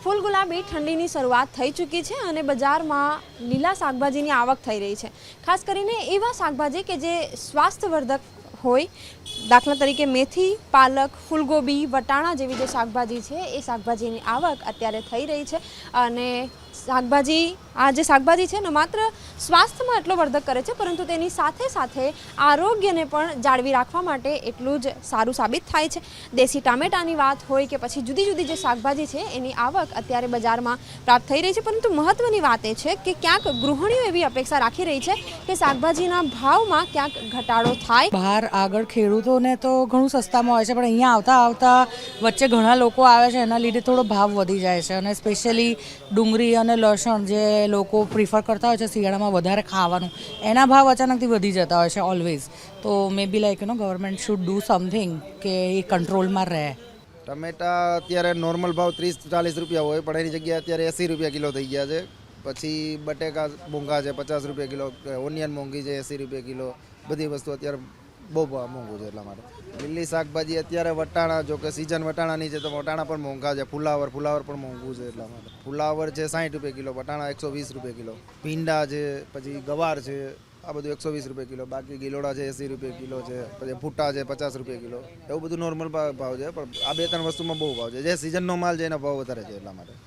ફૂલ ગુલાબી ઠંડીની શરૂઆત થઈ ચૂકી છે અને બજારમાં લીલા શાકભાજીની આવક થઈ રહી છે। ખાસ કરીને એવા શાકભાજી કે જે સ્વાસ્થ્યવર્ધક હોય, દાખલા તરીકે મેથી, પાલક, ફૂલગોબી, વટાણા જેવી જે શાકભાજી છે એ શાકભાજીની આવક અત્યારે થઈ રહી છે। અને આ જે શાકભાજી છે ને માત્ર સ્વાસ્થ્યમાં એટલો વર્ધક કરે છે, પરંતુ તેની સાથે સાથે આરોગ્યને પણ જાળવી રાખવા માટે એટલું જ સારું સાબિત થાય છે। દેશી ટામેટાની વાત હોય કે પછી જુદી જુદી જે શાકભાજી છે એની આવક અત્યારે બજારમાં પ્રાપ્ત થઈ રહી છે। પરંતુ મહત્વની વાત એ છે કે ક્યાંક ગૃહિણીઓ એવી અપેક્ષા રાખી રહી છે કે શાકભાજીના ભાવમાં ક્યાંક ઘટાડો થાય। બહાર આગળ ખેડૂતોને તો ઘણું સસ્તામાં હોય છે, પણ અહીંયા આવતા આવતા વચ્ચે ઘણા લોકો આવે છે, એના લીધે થોડો ભાવ વધી જાય છે। અને સ્પેશિયલી ડુંગળી અને લસણ જે લોકો પ્રિફર કરતા હોય છે શિયાળામાં વધારે ખાવાનું, એના ભાવ અચાનકથી વધી જતા હોય છે ઓલવેઝ। તો may be like government should do something કે એ કંટ્રોલમાં રહે। ટમેટા અત્યારે નોર્મલ ભાવ 30-40 રૂપિયા હોય, પણ એની જગ્યાએ અત્યારે 80 રૂપિયા કિલો થઈ ગયા છે। પછી બટેકા મોંઘા છે, 50 રૂપિયા કિલો, ઓનિયન મોંઘી છે, 80 રૂપિયા કિલો, બધી વસ્તુ અત્યારે બહુ મોંઘું છે। એટલા માટે લીલી શાકભાજી અત્યારે વટાણા, જો કે સિઝન વટાણાની છે તો વટાણા પણ મોંઘા છે। ફુલાવર પણ મોંઘું છે। એટલા માટે ફુલાવર છે 60 રૂપિયા કિલો, વટાણા 120 રૂપિયા કિલો, ભીંડા છે, પછી ગવાર છે, આ બધું 120 રૂપિયા કિલો, બાકી ગિલોડા છે 80 રૂપિયા કિલો છે, પછી ભૂટ્ટા છે 50 રૂપિયા કિલો, એવું બધું નોર્મલ ભાવ છે। પણ આ બે ત્રણ વસ્તુમાં બહુ ભાવ છે, જે સિઝનનો માલ છે એના ભાવ વધારે છે એટલા માટે।